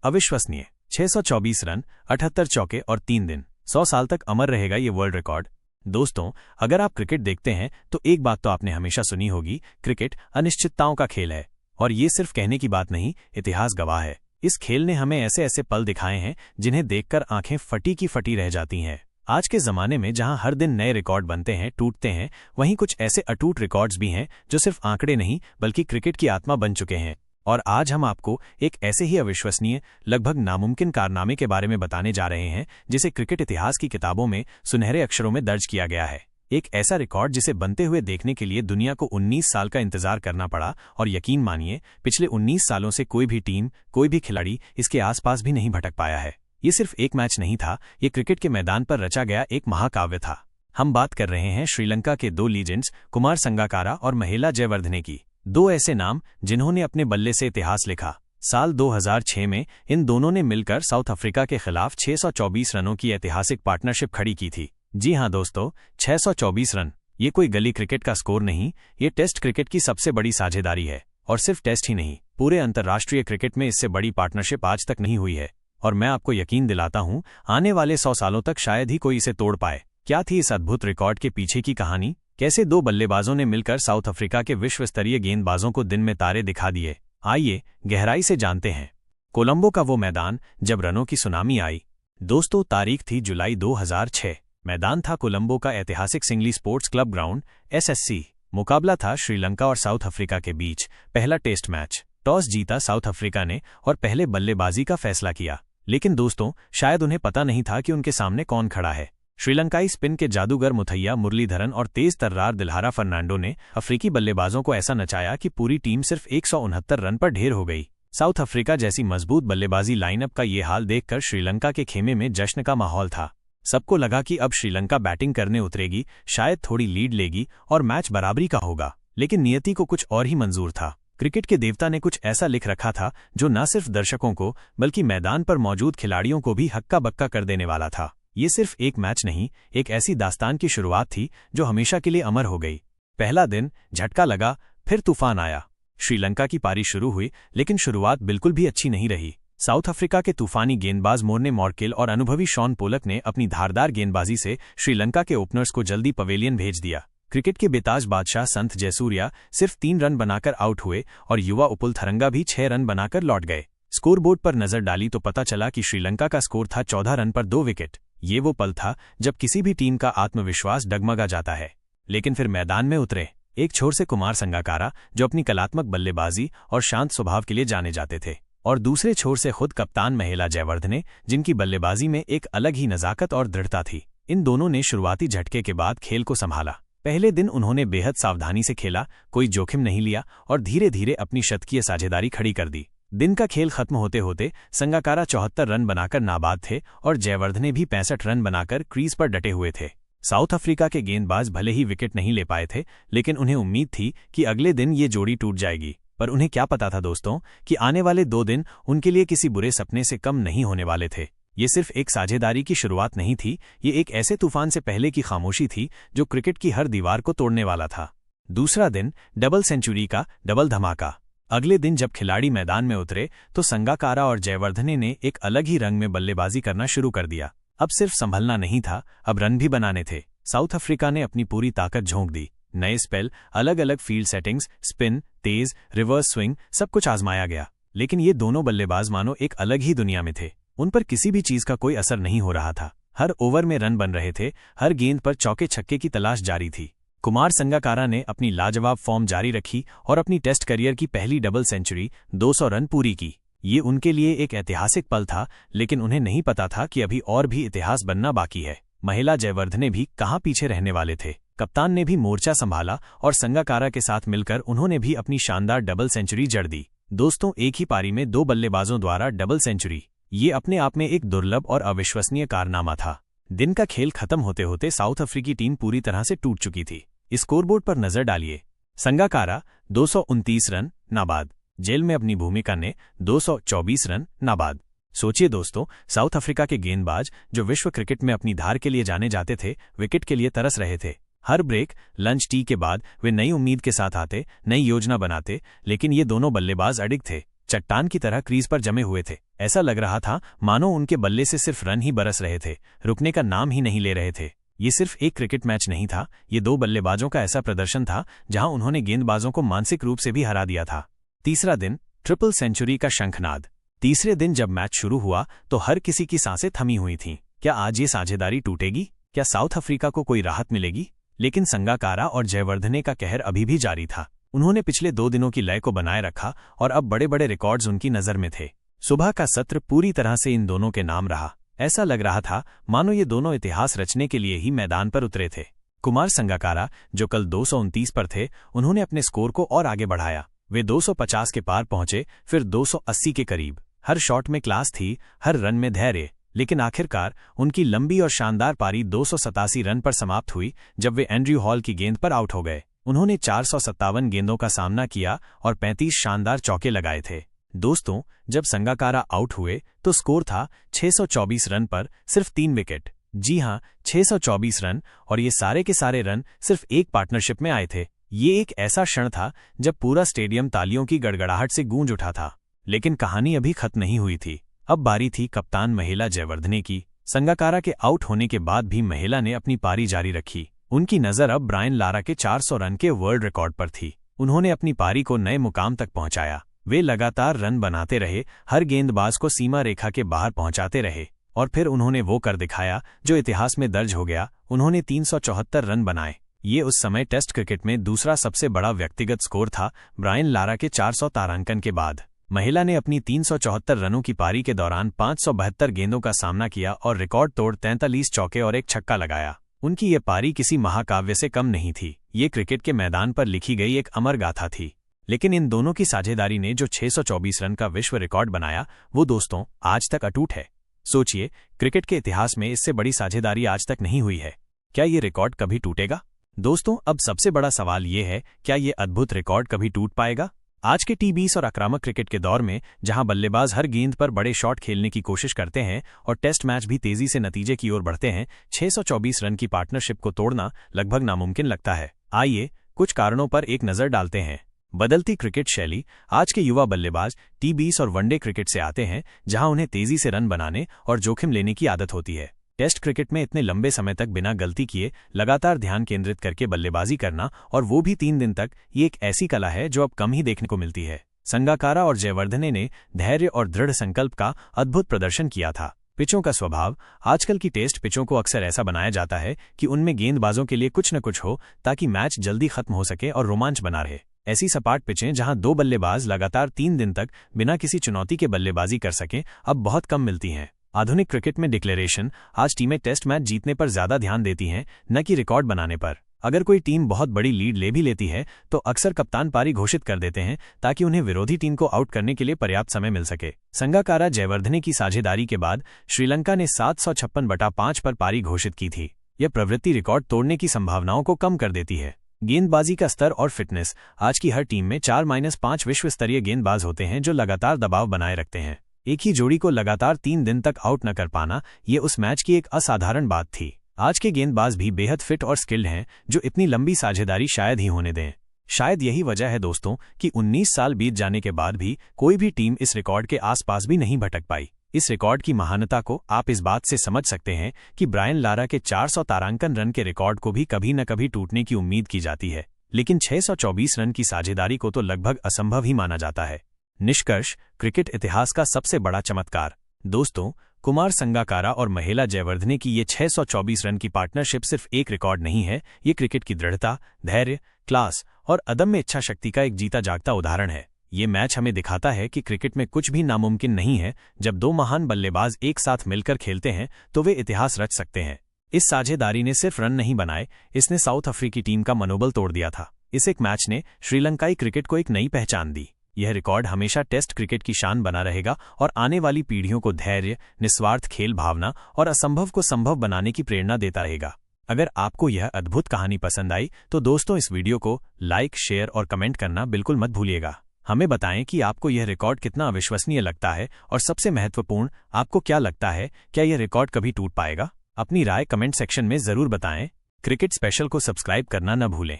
अविश्वसनीय 624 रन, 78 चौके और 3 दिन। 100 साल तक अमर रहेगा ये वर्ल्ड रिकॉर्ड। दोस्तों, अगर आप क्रिकेट देखते हैं तो एक बात तो आपने हमेशा सुनी होगी, क्रिकेट अनिश्चितताओं का खेल है। और ये सिर्फ कहने की बात नहीं, इतिहास गवाह है। इस खेल ने हमें ऐसे ऐसे पल दिखाए हैं जिन्हें देखकर आंखें फटी की फटी रह जाती हैं। आज के जमाने में जहां हर दिन नए रिकॉर्ड बनते हैं, टूटते हैं, वहीं कुछ ऐसे अटूट रिकॉर्ड्स भी हैं जो सिर्फ आंकड़े नहीं बल्कि क्रिकेट की आत्मा बन चुके हैं। और आज हम आपको एक ऐसे ही अविश्वसनीय, लगभग नामुमकिन कारनामे के बारे में बताने जा रहे हैं जिसे क्रिकेट इतिहास की किताबों में सुनहरे अक्षरों में दर्ज किया गया है। एक ऐसा रिकॉर्ड जिसे बनते हुए देखने के लिए दुनिया को 19 साल का इंतजार करना पड़ा, और यकीन मानिए पिछले 19 सालों से कोई भी टीम, कोई भी खिलाड़ी इसके आसपास भी नहीं भटक पाया है। ये सिर्फ एक मैच नहीं था, ये क्रिकेट के मैदान पर रचा गया एक महाकाव्य था। हम बात कर रहे हैं श्रीलंका के दो लीजेंड्स कुमार संगाकारा और महिला जयवर्धने की। दो ऐसे नाम जिन्होंने अपने बल्ले से इतिहास लिखा। साल 2006 में इन दोनों ने मिलकर साउथ अफ्रीका के खिलाफ 624 रनों की ऐतिहासिक पार्टनरशिप खड़ी की थी। जी हां दोस्तों, 624 रन। ये कोई गली क्रिकेट का स्कोर नहीं, ये टेस्ट क्रिकेट की सबसे बड़ी साझेदारी है। और सिर्फ टेस्ट ही नहीं, पूरे अंतर्राष्ट्रीय क्रिकेट में इससे बड़ी पार्टनरशिप आज तक नहीं हुई है। और मैं आपको यकीन दिलाता हूं, आने वाले 100 सालों तक शायद ही कोई इसे तोड़ पाए। क्या थी इस अद्भुत रिकॉर्ड के पीछे की कहानी? कैसे दो बल्लेबाजों ने मिलकर साउथ अफ्रीका के विश्व स्तरीय गेंदबाजों को दिन में तारे दिखा दिए? आइए गहराई से जानते हैं। कोलंबो का वो मैदान जब रनों की सुनामी आई। दोस्तों, तारीख थी जुलाई 2006। मैदान था कोलंबो का ऐतिहासिक singly sports club ground SSC। मुकाबला था श्रीलंका और साउथ अफ्रीका के बीच। पहला टेस्ट मैच। टॉस जीता साउथ अफ्रीका ने और पहले बल्लेबाजी का फैसला किया। लेकिन दोस्तों, शायद उन्हें पता नहीं था कि उनके सामने कौन खड़ा है। श्रीलंकाई स्पिन के जादूगर मुथैया मुरलीधरन और तेज तर्रार दिलहारा फर्नांडो ने अफ्रीकी बल्लेबाजों को ऐसा नचाया कि पूरी टीम सिर्फ 169 रन पर ढेर हो गई। साउथ अफ्रीका जैसी मजबूत बल्लेबाजी लाइनअप का ये हाल देखकर श्रीलंका के खेमे में जश्न का माहौल था। सबको लगा कि अब श्रीलंका बैटिंग करने उतरेगी, शायद थोड़ी लीड लेगी और मैच बराबरी का होगा। लेकिन नियति को कुछ और ही मंजूर था। क्रिकेट के देवता ने कुछ ऐसा लिख रखा था जो न सिर्फ दर्शकों को बल्कि मैदान पर मौजूद खिलाड़ियों को भी हक्का बक्का कर देने वाला था। ये सिर्फ एक मैच नहीं, एक ऐसी दास्तान की शुरुआत थी जो हमेशा के लिए अमर हो गई। पहला दिन झटका लगा, फिर तूफान आया। श्रीलंका की पारी शुरू हुई, लेकिन शुरुआत बिल्कुल भी अच्छी नहीं रही। साउथ अफ्रीका के तूफानी गेंदबाज मोर्ने मॉर्केल और अनुभवी शॉन पोलक ने अपनी धारदार गेंदबाजी से श्रीलंका के ओपनर्स को जल्दी पवेलियन भेज दिया। क्रिकेट के बेताज बादशाह संत जयसूर्या सिर्फ 3 रन बनाकर आउट हुए और युवा उपुल थरंगा भी 6 रन बनाकर लौट गए। स्कोरबोर्ड पर नजर डाली तो पता चला कि श्रीलंका का स्कोर था 14 रन पर 2 विकेट। ये वो पल था जब किसी भी टीम का आत्मविश्वास डगमगा जाता है। लेकिन फिर मैदान में उतरे एक छोर से कुमार संगाकारा, जो अपनी कलात्मक बल्लेबाजी और शांत स्वभाव के लिए जाने जाते थे, और दूसरे छोर से खुद कप्तान महिला जयवर्धने, जिनकी बल्लेबाजी में एक अलग ही नजाकत और दृढ़ता थी। इन दोनों ने शुरुआती झटके के बाद खेल को संभाला। पहले दिन उन्होंने बेहद सावधानी से खेला, कोई जोखिम नहीं लिया और धीरे धीरे अपनी शतकीय साझेदारी खड़ी कर दी। दिन का खेल खत्म होते होते संगाकारा 74 रन बनाकर नाबाद थे और जयवर्धने भी 65 रन बनाकर क्रीज पर डटे हुए थे। साउथ अफ्रीका के गेंदबाज भले ही विकेट नहीं ले पाए थे, लेकिन उन्हें उम्मीद थी कि अगले दिन ये जोड़ी टूट जाएगी। पर उन्हें क्या पता था दोस्तों कि आने वाले 2 दिन उनके लिए किसी बुरे सपने से कम नहीं होने वाले थे। ये सिर्फ एक साझेदारी की शुरुआत नहीं थी, ये एक ऐसे तूफान से पहले की खामोशी थी जो क्रिकेट की हर दीवार को तोड़ने वाला था। दूसरा दिन डबल सेंचुरी का डबल धमाका। अगले दिन जब खिलाड़ी मैदान में उतरे तो संगाकारा और जयवर्धने ने एक अलग ही रंग में बल्लेबाजी करना शुरू कर दिया। अब सिर्फ संभलना नहीं था, अब रन भी बनाने थे। साउथ अफ्रीका ने अपनी पूरी ताकत झोंक दी। नए स्पेल, अलग अलग फील्ड सेटिंग्स, स्पिन, तेज, रिवर्स स्विंग, सब कुछ आजमाया गया। लेकिन ये दोनों बल्लेबाज मानो एक अलग ही दुनिया में थे। उन पर किसी भी चीज का कोई असर नहीं हो रहा था। हर ओवर में रन बन रहे थे, हर गेंद पर चौके छक्के की तलाश जारी थी। कुमार संगाकारा ने अपनी लाजवाब फॉर्म जारी रखी और अपनी टेस्ट करियर की पहली डबल सेंचुरी 200 रन पूरी की। ये उनके लिए एक ऐतिहासिक पल था, लेकिन उन्हें नहीं पता था कि अभी और भी इतिहास बनना बाकी है। महिला जयवर्धने भी कहां पीछे रहने वाले थे। कप्तान ने भी मोर्चा संभाला और संगाकारा के साथ मिलकर उन्होंने भी अपनी शानदार डबल सेंचुरी जड़ दी। दोस्तों, एक ही पारी में 2 बल्लेबाजों द्वारा डबल सेंचुरी, ये अपने आप में एक दुर्लभ और अविश्वसनीय कारनामा था। दिन का खेल खत्म होते होते साउथ अफ्रीकी टीम पूरी तरह से टूट चुकी थी। स्कोरबोर्ड पर नजर डालिए। संगाकारा 229 रन नाबाद। जेल में अपनी भूमिका ने 224 रन नाबाद। सोचिए दोस्तों, साउथ अफ्रीका के गेंदबाज जो विश्व क्रिकेट में अपनी धार के लिए जाने जाते थे, विकेट के लिए तरस रहे थे। हर ब्रेक, लंच, टी के बाद वे नई उम्मीद के साथ आते, नई योजना बनाते। लेकिन ये दोनों बल्लेबाज अडिग थे। चट्टान की तरह क्रीज पर जमे हुए थे। ऐसा लग रहा था मानो उनके बल्ले से सिर्फ रन ही बरस रहे थे, रुकने का नाम ही नहीं ले रहे थे। ये सिर्फ एक क्रिकेट मैच नहीं था, ये दो बल्लेबाजों का ऐसा प्रदर्शन था जहां उन्होंने गेंदबाजों को मानसिक रूप से भी हरा दिया था। तीसरा दिन, ट्रिपल सेंचुरी का शंखनाद। तीसरे दिन जब मैच शुरू हुआ तो हर किसी की सांसें थमी हुई थीं। क्या आज ये साझेदारी टूटेगी? क्या साउथ अफ्रीका को कोई राहत मिलेगी? लेकिन संगाकारा और जयवर्धने का कहर अभी भी जारी था। उन्होंने पिछले 2 दिनों की लय को बनाए रखा और अब बड़े बड़े रिकॉर्ड्स उनकी नजर में थे। सुबह का सत्र पूरी तरह से इन दोनों के नाम रहा। ऐसा लग रहा था मानो ये दोनों इतिहास रचने के लिए ही मैदान पर उतरे थे। कुमार संगाकारा, जो कल 229 पर थे, उन्होंने अपने स्कोर को और आगे बढ़ाया। वे 250 के पार पहुंचे, फिर 280 के करीब। हर शॉट में क्लास थी, हर रन में धैर्य। लेकिन आखिरकार उनकी लंबी और शानदार पारी 287 रन पर समाप्त हुई जब वे एंड्रयू हॉल की गेंद पर आउट हो गए। उन्होंने 457 गेंदों का सामना किया और 35 शानदार चौके लगाए थे। दोस्तों, जब संगाकारा आउट हुए तो स्कोर था 624 रन पर सिर्फ 3 विकेट। जी हां, 624 रन, और ये सारे के सारे रन सिर्फ एक पार्टनरशिप में आए थे। ये एक ऐसा क्षण था जब पूरा स्टेडियम तालियों की गड़गड़ाहट से गूंज उठा था। लेकिन कहानी अभी खत्म नहीं हुई थी। अब बारी थी कप्तान महिला जयवर्धने की। संगाकारा के आउट होने के बाद भी महिला ने अपनी पारी जारी रखी। उनकी नजर अब ब्रायन लारा के 400 रन के वर्ल्ड रिकॉर्ड पर थी। उन्होंने अपनी पारी को नए मुकाम तक पहुंचाया। वे लगातार रन बनाते रहे, हर गेंदबाज को सीमा रेखा के बाहर पहुंचाते रहे, और फिर उन्होंने वो कर दिखाया जो इतिहास में दर्ज हो गया। उन्होंने 374 रन बनाए। ये उस समय टेस्ट क्रिकेट में दूसरा सबसे बड़ा व्यक्तिगत स्कोर था, ब्रायन लारा के 400 तारांकन के बाद। महिला ने अपनी 374 रनों की पारी के दौरान 572 गेंदों का सामना किया और रिकॉर्ड तोड़ 43 चौके और एक छक्का लगाया। उनकी ये पारी किसी महाकाव्य से कम नहीं थी। ये क्रिकेट के मैदान पर लिखी गई एक अमर गाथा थी। लेकिन इन दोनों की साझेदारी ने जो 624 रन का विश्व रिकॉर्ड बनाया, वो दोस्तों आज तक अटूट है। सोचिए, क्रिकेट के इतिहास में इससे बड़ी साझेदारी आज तक नहीं हुई है। क्या ये रिकॉर्ड कभी टूटेगा? दोस्तों, अब सबसे बड़ा सवाल ये है, क्या ये अद्भुत रिकॉर्ड कभी टूट पाएगा? आज के टी20 और आक्रामक क्रिकेट के दौर में, जहां बल्लेबाज हर गेंद पर बड़े शॉट खेलने की कोशिश करते हैं और टेस्ट मैच भी तेजी से नतीजे की ओर बढ़ते हैं, 624 रन की पार्टनरशिप को तोड़ना लगभग नामुमकिन लगता है। आइए कुछ कारणों पर एक नजर डालते हैं। बदलती क्रिकेट शैली। आज के युवा बल्लेबाज टी20 और वनडे क्रिकेट से आते हैं, जहां उन्हें तेजी से रन बनाने और जोखिम लेने की आदत होती है। टेस्ट क्रिकेट में इतने लंबे समय तक बिना गलती किए लगातार ध्यान केंद्रित करके बल्लेबाजी करना, और वो भी 3 दिन तक, ये एक ऐसी कला है जो अब कम ही देखने को मिलती है। संगाकारा और जयवर्धने ने धैर्य और दृढ़ संकल्प का अद्भुत प्रदर्शन किया था। पिचों का स्वभाव। आजकल की टेस्ट पिचों को अक्सर ऐसा बनाया जाता है कि उनमें गेंदबाजों के लिए कुछ न कुछ हो, ताकि मैच जल्दी खत्म हो सके और रोमांच बना रहे। ऐसी सपाट पिचें जहां 2 बल्लेबाज लगातार 3 दिन तक बिना किसी चुनौती के बल्लेबाजी कर सकें, अब बहुत कम मिलती हैं। आधुनिक क्रिकेट में डिक्लेरेशन। आज टीमें टेस्ट मैच जीतने पर ज्यादा ध्यान देती हैं, न कि रिकॉर्ड बनाने पर। अगर कोई टीम बहुत बड़ी लीड ले भी लेती है तो अक्सर कप्तान पारी घोषित कर देते हैं, ताकि उन्हें विरोधी टीम को आउट करने के लिए पर्याप्त समय मिल सके। संगाकारा जयवर्धने की साझेदारी के बाद श्रीलंका ने 756/5 पर पारी घोषित की थी। यह प्रवृत्ति रिकॉर्ड तोड़ने की संभावनाओं को कम कर देती है। गेंदबाजी का स्तर और फिटनेस। आज की हर टीम में 4-5 विश्व स्तरीय गेंदबाज होते हैं जो लगातार दबाव बनाए रखते हैं। एक ही जोड़ी को लगातार 3 दिन तक आउट न कर पाना, ये उस मैच की एक असाधारण बात थी। आज के गेंदबाज भी बेहद फिट और स्किल्ड हैं, जो इतनी लंबी साझेदारी शायद ही होने दें। शायद यही वजह है दोस्तों कि 19 साल बीत जाने के बाद भी कोई भी टीम इस रिकॉर्ड के आसपास भी नहीं भटक पाई। इस रिकॉर्ड की महानता को आप इस बात से समझ सकते हैं कि ब्रायन लारा के 400 तारांकन रन के रिकॉर्ड को भी कभी न कभी टूटने की उम्मीद की जाती है, लेकिन 624 रन की साझेदारी को तो लगभग असंभव ही माना जाता है। निष्कर्ष, क्रिकेट इतिहास का सबसे बड़ा चमत्कार। दोस्तों, कुमार संगाकारा और महिला जयवर्धने की ये 624 रन की पार्टनरशिप सिर्फ एक रिकॉर्ड नहीं है, ये क्रिकेट की दृढ़ता, धैर्य, क्लास और अदम्य इच्छा शक्ति का एक जीता जागता उदाहरण है। ये मैच हमें दिखाता है कि क्रिकेट में कुछ भी नामुमकिन नहीं है। जब 2 महान बल्लेबाज एक साथ मिलकर खेलते हैं तो वे इतिहास रच सकते हैं। इस साझेदारी ने सिर्फ रन नहीं बनाए, इसने साउथ अफ्रीकी टीम का मनोबल तोड़ दिया था। इस एक मैच ने श्रीलंकाई क्रिकेट को एक नई पहचान दी। यह रिकॉर्ड हमेशा टेस्ट क्रिकेट की शान बना रहेगा और आने वाली पीढ़ियों को धैर्य, निस्वार्थ खेल भावना और असंभव को संभव बनाने की प्रेरणा देता रहेगा। अगर आपको यह अद्भुत कहानी पसंद आई तो दोस्तों इस वीडियो को लाइक, शेयर और कमेंट करना बिल्कुल मत भूलिएगा। हमें बताएं कि आपको यह रिकॉर्ड कितना अविश्वसनीय लगता है, और सबसे महत्वपूर्ण, आपको क्या लगता है, क्या यह रिकॉर्ड कभी टूट पाएगा? अपनी राय कमेंट सेक्शन में जरूर बताएं। क्रिकेट स्पेशल को सब्सक्राइब करना न भूलें।